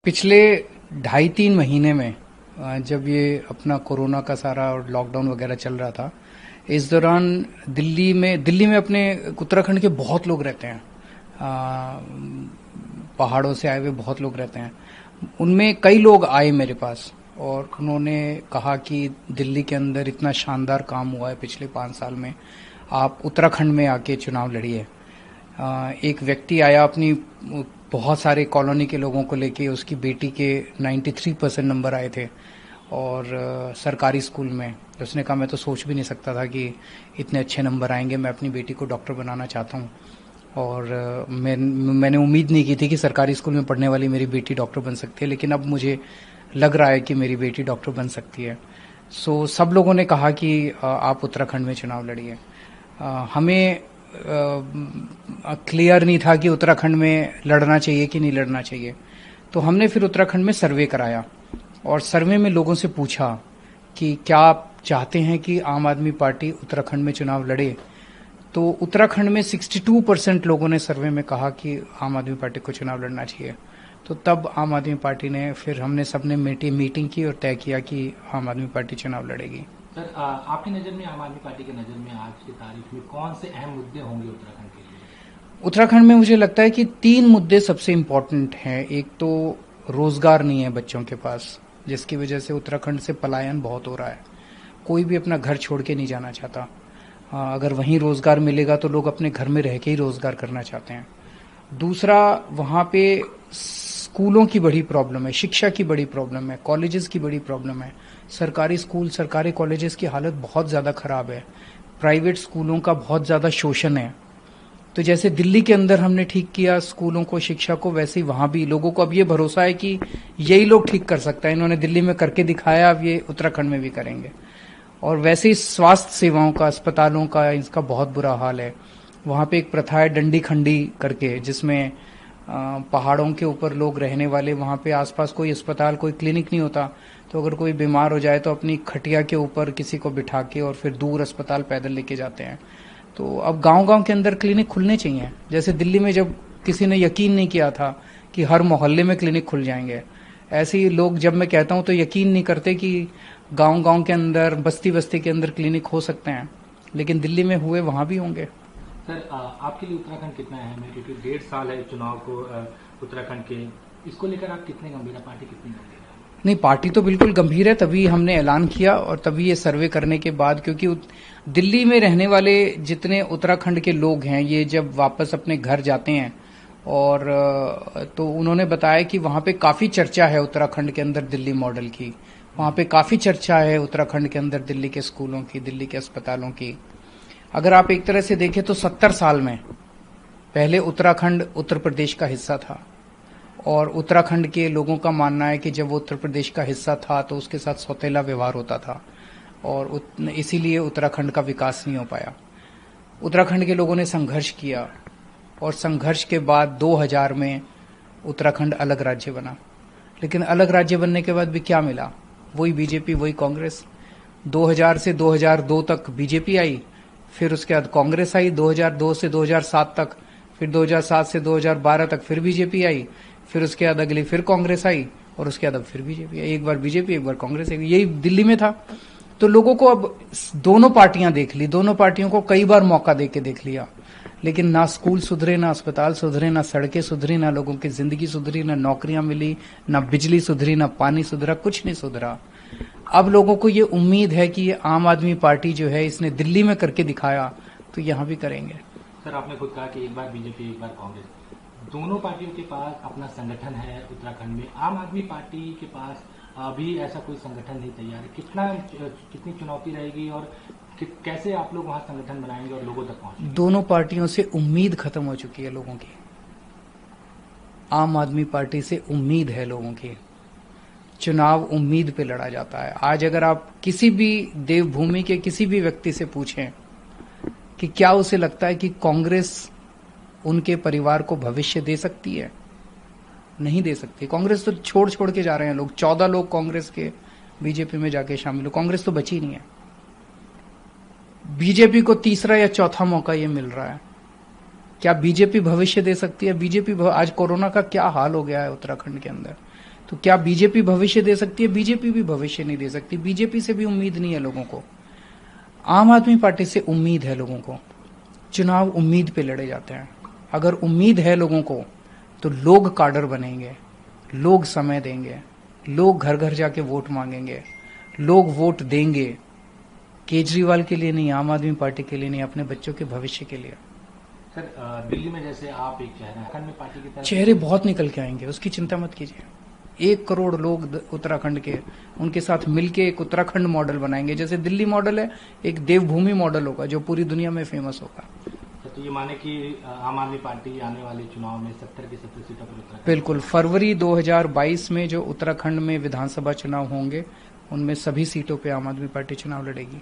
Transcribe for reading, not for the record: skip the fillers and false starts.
पिछले 2.5-3 महीने में जब ये अपना कोरोना का सारा लॉकडाउन वगैरह चल रहा था, इस दौरान दिल्ली में अपने उत्तराखंड के बहुत लोग रहते हैं। पहाड़ों से आए हुए बहुत लोग रहते हैं। उनमें कई लोग आए मेरे पास और उन्होंने कहा कि दिल्ली के अंदर इतना शानदार काम हुआ है पिछले 5 साल में, आप उत्तराखंड में आके चुनाव लड़िए। एक व्यक्ति आया अपनी बहुत सारे कॉलोनी के लोगों को लेके, उसकी बेटी के 93% नंबर आए थे और सरकारी स्कूल में। उसने कहा मैं तो सोच भी नहीं सकता था कि इतने अच्छे नंबर आएंगे, मैं अपनी बेटी को डॉक्टर बनाना चाहता हूँ। और मैंने उम्मीद नहीं की थी कि सरकारी स्कूल में पढ़ने वाली मेरी बेटी डॉक्टर बन सकती है, लेकिन अब मुझे लग रहा है कि मेरी बेटी डॉक्टर बन सकती है। सो सब लोगों ने कहा कि आप उत्तराखंड में चुनाव लड़िए। हमें क्लियर नहीं था कि उत्तराखंड में लड़ना चाहिए कि नहीं लड़ना चाहिए। तो हमने फिर उत्तराखंड में सर्वे कराया और सर्वे में लोगों से पूछा कि क्या आप चाहते हैं कि आम आदमी पार्टी उत्तराखंड में चुनाव लड़े। तो उत्तराखंड में 62% लोगों ने सर्वे में कहा कि आम आदमी पार्टी को चुनाव लड़ना चाहिए। तो तब आम आदमी पार्टी ने, फिर हमने सबने मीटिंग की और तय किया कि आम आदमी पार्टी चुनाव लड़ेगी। सर, आपकी नज़र में, आम आदमी पार्टी की नज़र में आज की तारीख में कौन से अहम मुद्दे होंगे उत्तराखंड के लिए? उत्तराखंड में मुझे लगता है कि 3 मुद्दे सबसे इम्पोर्टेंट हैं। एक तो रोजगार नहीं है बच्चों के पास, जिसकी वजह से उत्तराखंड से पलायन बहुत हो रहा है। कोई भी अपना घर छोड़ के नहीं जाना चाहता। अगर वहीं रोजगार मिलेगा तो लोग अपने घर में रह के ही रोजगार करना चाहते हैं। दूसरा, वहाँ पे स्कूलों की बड़ी प्रॉब्लम है, शिक्षा की बड़ी प्रॉब्लम है, कॉलेजेस की बड़ी प्रॉब्लम है। सरकारी स्कूल, सरकारी कॉलेजेस की हालत बहुत ज़्यादा खराब है। प्राइवेट स्कूलों का बहुत ज़्यादा शोषण है। तो जैसे दिल्ली के अंदर हमने ठीक किया स्कूलों को, शिक्षा को, वैसे ही वहाँ भी लोगों को अब ये भरोसा है कि यही लोग ठीक कर सकता है। इन्होंने दिल्ली में करके दिखाया, अब ये उत्तराखंड में भी करेंगे। और वैसे ही स्वास्थ्य सेवाओं का, अस्पतालों का, इसका बहुत बुरा हाल है। वहाँ पे एक प्रथा है डंडी खंडी करके, जिसमें पहाड़ों के ऊपर लोग रहने वाले, वहाँ पे आसपास कोई अस्पताल, कोई क्लिनिक नहीं होता। तो अगर कोई बीमार हो जाए तो अपनी खटिया के ऊपर किसी को बिठा के और फिर दूर अस्पताल पैदल लेके जाते हैं। तो अब गांव-गांव के अंदर क्लिनिक खुलने चाहिए। जैसे दिल्ली में जब किसी ने यकीन नहीं किया था कि हर मोहल्ले में क्लिनिक खुल जाएंगे, ऐसे ही लोग जब मैं कहता हूं तो यकीन नहीं करते कि गांव-गांव के अंदर, बस्ती-बस्ती के अंदर क्लिनिक हो सकते हैं। लेकिन दिल्ली में हुए, वहां भी होंगे। सर, आपके लिए उत्तराखंड कितना अहम है? क्योंकि 1.5 साल है चुनाव को उत्तराखंड के, इसको लेकर आप कितने गंभीर है? पार्टी कितनी गंभीर है? नहीं, पार्टी तो बिल्कुल गंभीर है, तभी हमने ऐलान किया और तभी ये सर्वे करने के बाद, क्योंकि दिल्ली में रहने वाले जितने उत्तराखंड के लोग हैं, ये जब वापस अपने घर जाते हैं और तो उन्होंने बताया कि वहाँ पे काफी चर्चा है उत्तराखंड के अंदर दिल्ली मॉडल की। वहाँ पे काफी चर्चा है उत्तराखंड के अंदर दिल्ली के स्कूलों की, दिल्ली के अस्पतालों की। अगर आप एक तरह से देखें तो 70 साल में पहले उत्तराखंड उत्तर प्रदेश का हिस्सा था और उत्तराखंड के लोगों का मानना है कि जब वो उत्तर प्रदेश का हिस्सा था तो उसके साथ सौतेला व्यवहार होता था और इसीलिए उत्तराखंड का विकास नहीं हो पाया। उत्तराखंड के लोगों ने संघर्ष किया और संघर्ष के बाद 2000 में उत्तराखंड अलग राज्य बना। लेकिन अलग राज्य बनने के बाद भी क्या मिला? वही बीजेपी, वही कांग्रेस। 2000 से 2002 तक बीजेपी आई, फिर उसके बाद कांग्रेस आई 2002 से 2007 तक, फिर 2007 से 2012 तक फिर बीजेपी आई, फिर उसके बाद अगली फिर कांग्रेस आई और उसके बाद अब फिर बीजेपी आई। एक बार बीजेपी, एक बार कांग्रेस आई। यही दिल्ली में था। तो लोगों को अब दोनों पार्टियां देख ली, दोनों पार्टियों को कई बार मौका देके देख लिया, लेकिन ना स्कूल सुधरे, ना अस्पताल सुधरे, ना सड़कें सुधरी, ना लोगों की जिंदगी सुधरी, ना नौकरियां मिली, ना बिजली सुधरी, ना पानी सुधरा, कुछ नहीं सुधरा। अब लोगों को ये उम्मीद है कि ये आम आदमी पार्टी जो है, इसने दिल्ली में करके दिखाया तो यहां भी करेंगे। सर, आपने खुद कहा कि एक बार बीजेपी, एक बार कांग्रेस, दोनों पार्टियों के पास अपना संगठन है उत्तराखंड में। आम आदमी पार्टी के पास अभी ऐसा कोई संगठन नहीं तैयार है। कितनी चुनौती रहेगी और कैसे आप लोग वहां संगठन बनाएंगे और लोगों तक पहुंचेंगे? दोनों पार्टियों से उम्मीद खत्म हो चुकी है लोगों की। आम आदमी पार्टी से उम्मीद है लोगों की। चुनाव उम्मीद पे लड़ा जाता है। आज अगर आप किसी भी देवभूमि के किसी भी व्यक्ति से पूछें कि क्या उसे लगता है कि कांग्रेस उनके परिवार को भविष्य दे सकती है, नहीं दे सकती। कांग्रेस तो छोड़ के जा रहे हैं लोग। 14 लोग कांग्रेस के बीजेपी में जाके शामिल हो। कांग्रेस तो बची नहीं है। बीजेपी को तीसरा या चौथा मौका ये मिल रहा है। क्या बीजेपी भविष्य दे सकती है? बीजेपी आज कोरोना का क्या हाल हो गया है उत्तराखंड के अंदर। तो क्या बीजेपी भविष्य दे सकती है? बीजेपी भी भविष्य नहीं दे सकती। बीजेपी से भी उम्मीद नहीं है लोगों को। आम आदमी पार्टी से उम्मीद है लोगों को। चुनाव उम्मीद पे लड़े जाते हैं। अगर उम्मीद है लोगों को तो लोग काडर बनेंगे, लोग समय देंगे, लोग घर घर जाके वोट मांगेंगे, लोग वोट देंगे। केजरीवाल के लिए नहीं, आम आदमी पार्टी के लिए नहीं, अपने बच्चों के भविष्य के लिए। सर दिल्ली में जैसे आप एक चेहरा है, में पार्टी की तरफ चेहरे बहुत निकल के आएंगे, उसकी चिंता मत कीजिए। 1 करोड़ लोग उत्तराखंड के, उनके साथ मिलके एक उत्तराखंड मॉडल बनाएंगे। जैसे दिल्ली मॉडल है, एक देवभूमि मॉडल होगा जो पूरी दुनिया में फेमस होगा। तो ये माने कि आम आदमी पार्टी आने वाले चुनाव में 70 की 70 सीटों पर उत्तराखंड, बिल्कुल, फरवरी 2022 में जो उत्तराखंड में विधानसभा चुनाव होंगे उनमें सभी सीटों पे आम आदमी पार्टी चुनाव लड़ेगी।